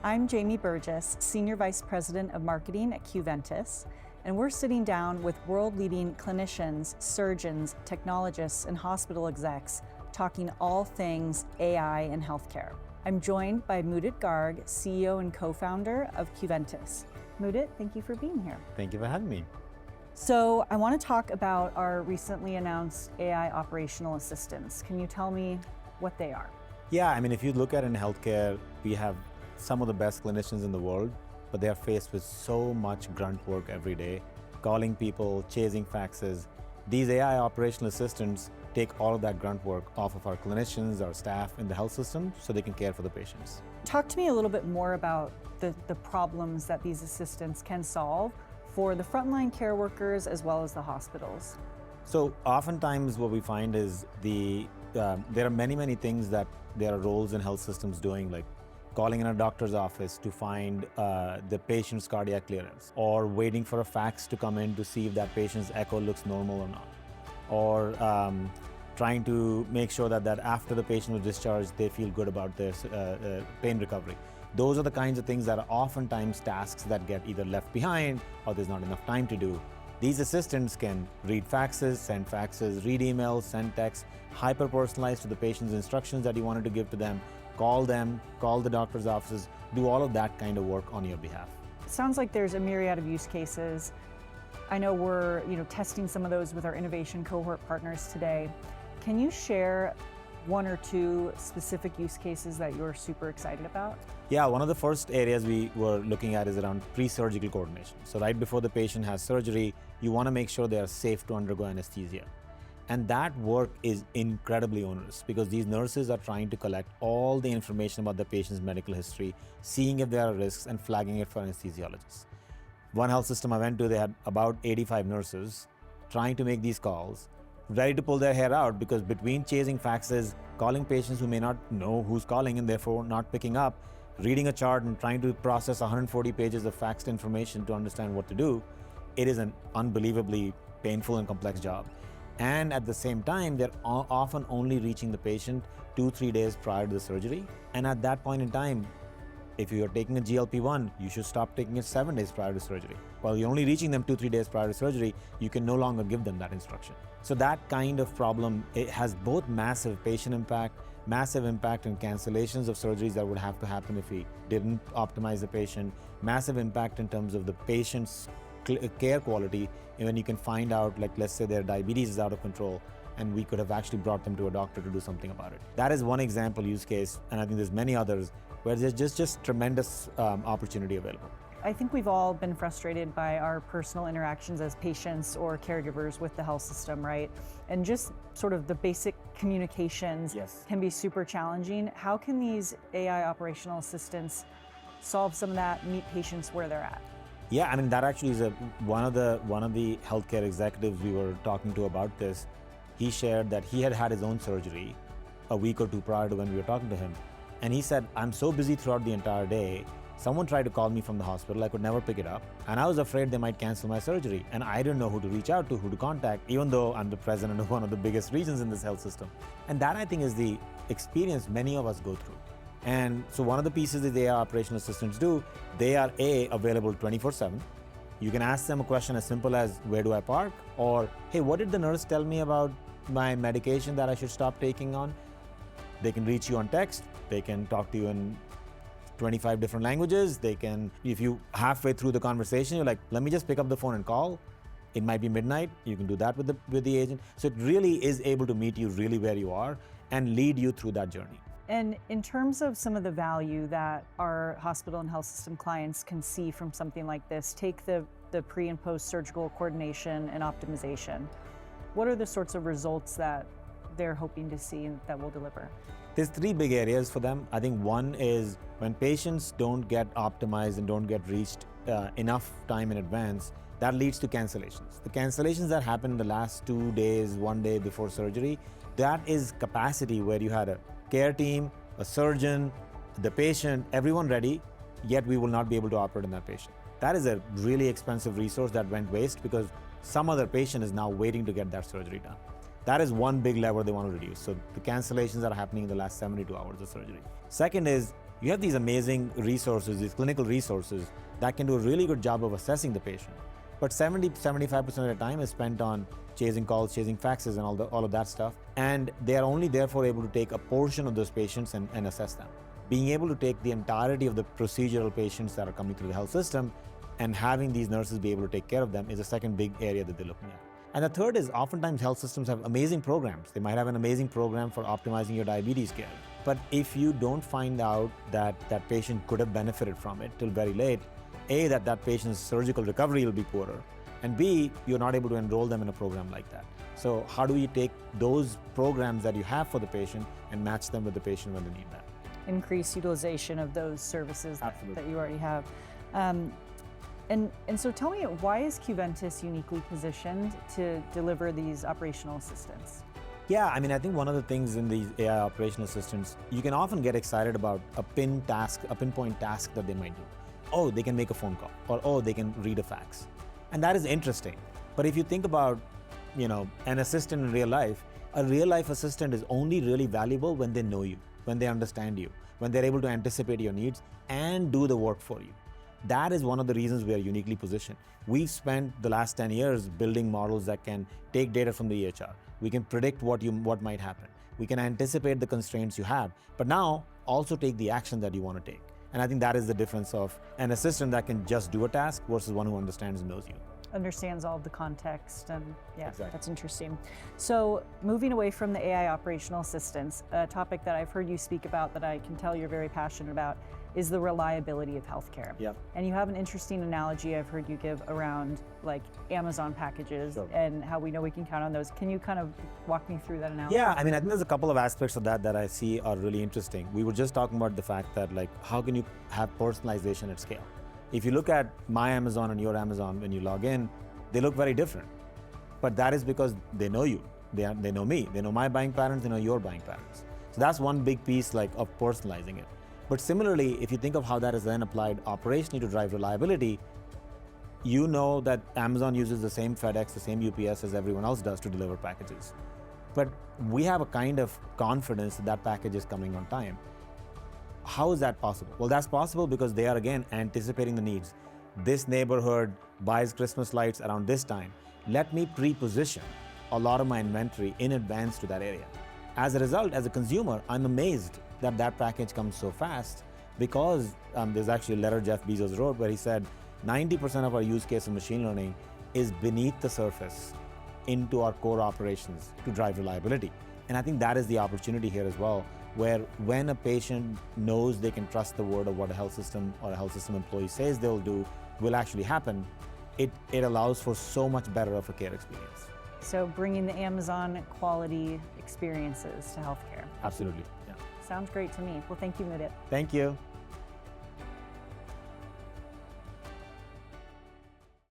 I'm Jamie Burgess, Senior Vice President of Marketing at Qventus, and we're sitting down with world-leading clinicians, surgeons, technologists, and hospital execs talking all things AI in healthcare. I'm joined by Mudit Garg, CEO and co-founder of Qventus. Mudit, thank you for being here. Thank you for having me. So I want to talk about our recently announced AI operational assistants. Can you tell me what they are? Yeah, I mean, if you look at in healthcare, we have some of the best clinicians in the world, but they are faced with so much grunt work every day, calling people, chasing faxes. These AI operational assistants take all of that grunt work off of our clinicians, our staff in the health system, so they can care for the patients. Talk to me a little bit more about the problems that these assistants can solve for the frontline care workers as well as the hospitals. So oftentimes what we find is there are many things that there are roles in health systems doing, like calling in a doctor's office to find the patient's cardiac clearance, or waiting for a fax to come in to see if that patient's echo looks normal or not, or trying to make sure that after the patient was discharged, they feel good about their pain recovery. Those are the kinds of things that are oftentimes tasks that get either left behind or there's not enough time to do. These assistants can read faxes, send faxes, read emails, send texts, hyper-personalized to the patient's instructions that you wanted to give to them, call the doctor's offices, do all of that kind of work on your behalf. It sounds like there's a myriad of use cases. I know we're testing some of those with our innovation cohort partners today. Can you share one or two specific use cases that you're super excited about? Yeah, one of the first areas we were looking at is around pre-surgical coordination. So right before the patient has surgery, you want to make sure they are safe to undergo anesthesia. And that work is incredibly onerous because these nurses are trying to collect all the information about the patient's medical history, seeing if there are risks and flagging it for anesthesiologists. One health system I went to, they had about 85 nurses trying to make these calls, ready to pull their hair out because between chasing faxes, calling patients who may not know who's calling and therefore not picking up, reading a chart and trying to process 140 pages of faxed information to understand what to do, it is an unbelievably painful and complex job. And at the same time, they're often only reaching the patient 2-3 days prior to the surgery. And at that point in time, if you're taking a GLP-1, you should stop taking it 7 days prior to surgery. While you're only reaching them 2-3 days prior to surgery, you can no longer give them that instruction. So that kind of problem, it has both massive patient impact, massive impact in cancellations of surgeries that would have to happen if we didn't optimize the patient, massive impact in terms of the patient's care quality, and when you can find out, like let's say their diabetes is out of control, and we could have actually brought them to a doctor to do something about it. That is one example use case, and I think there's many others where there's just tremendous opportunity available. I think we've all been frustrated by our personal interactions as patients or caregivers with the health system, right? And just sort of the basic communications can be super challenging. How can these AI operational assistants solve some of that, meet patients where they're at? Yeah, I mean, that actually is one of the healthcare executives we were talking to about this. He shared that he had his own surgery a week or two prior to when we were talking to him. And he said, I'm so busy throughout the entire day. Someone tried to call me from the hospital, I could never pick it up. And I was afraid they might cancel my surgery. And I didn't know who to reach out to, who to contact, even though I'm the president of one of the biggest regions in this health system. And that, I think, is the experience many of us go through. And so one of the pieces that the AI operational assistants do, they are available 24/7. You can ask them a question as simple as, where do I park? Or, hey, what did the nurse tell me about my medication that I should stop taking on? They can reach you on text. They can talk to you in 25 different languages. They can, if you halfway through the conversation, you're like, let me just pick up the phone and call. It might be midnight. You can do that with the agent. So it really is able to meet you really where you are and lead you through that journey. And in terms of some of the value that our hospital and health system clients can see from something like this, take the pre and post surgical coordination and optimization. What are the sorts of results that they're hoping to see and that will deliver? There's 3 big areas for them. I think one is when patients don't get optimized and don't get reached enough time in advance, that leads to cancellations. The cancellations that happen in the last 2 days, 1 day before surgery, that is capacity where you had a care team, a surgeon, the patient, everyone ready, yet we will not be able to operate on that patient. That is a really expensive resource that went waste because some other patient is now waiting to get that surgery done. That is one big lever they want to reduce. So the cancellations are happening in the last 72 hours of surgery. Second is you have these amazing resources, these clinical resources that can do a really good job of assessing the patient. But 70-75% of the time is spent on chasing calls, chasing faxes, and all of that stuff. And they are only therefore able to take a portion of those patients and assess them. Being able to take the entirety of the procedural patients that are coming through the health system and having these nurses be able to take care of them is the second big area that they're looking at. And the third is oftentimes health systems have amazing programs. They might have an amazing program for optimizing your diabetes care. But if you don't find out that that patient could have benefited from it till very late, A, that patient's surgical recovery will be poorer, and B, you're not able to enroll them in a program like that. So how do you take those programs that you have for the patient and match them with the patient when they need that? Increase utilization of those services that you already have. And so tell me, why is Qventus uniquely positioned to deliver these operational assistants? Yeah, I mean, I think one of the things in these AI operational assistants, you can often get excited about a pinpoint task that they might do. Oh, they can make a phone call, or oh, they can read a fax. And that is interesting. But if you think about, an assistant in real life, a real life assistant is only really valuable when they know you, when they understand you, when they're able to anticipate your needs and do the work for you. That is one of the reasons we are uniquely positioned. We've spent the last 10 years building models that can take data from the EHR. We can predict what might happen. We can anticipate the constraints you have, but now also take the action that you want to take. And I think that is the difference of an assistant that can just do a task versus one who understands and knows you. Understands all of the context, and yeah, Exactly. That's interesting. So moving away from the AI operational assistants, a topic that I've heard you speak about that I can tell you're very passionate about is the reliability of healthcare. Yeah. And you have an interesting analogy I've heard you give around like Amazon packages. Sure. And how we know we can count on those. Can you kind of walk me through that analogy? Yeah, I mean, I think there's a couple of aspects of that I see are really interesting. We were just talking about the fact that how can you have personalization at scale? If you look at my Amazon and your Amazon, when you log in, they look very different. But that is because they know you, they know me, they know my buying patterns, they know your buying patterns. So that's one big piece of personalizing it. But similarly, if you think of how that is then applied operationally to drive reliability, you know that Amazon uses the same FedEx, the same UPS as everyone else does to deliver packages. But we have a kind of confidence that that package is coming on time. How is that possible? Well, that's possible because they are, again, anticipating the needs. This neighborhood buys Christmas lights around this time. Let me pre-position a lot of my inventory in advance to that area. As a result, as a consumer, I'm amazed that that package comes so fast because there's actually a letter Jeff Bezos wrote where he said 90% of our use case of machine learning is beneath the surface into our core operations to drive reliability. And I think that is the opportunity here as well, where when a patient knows they can trust the word of what a health system or a health system employee says they'll do will actually happen, it allows for so much better of a care experience. So bringing the Amazon quality experiences to healthcare. Absolutely, yeah. Sounds great to me. Well, thank you, Mudit. Thank you.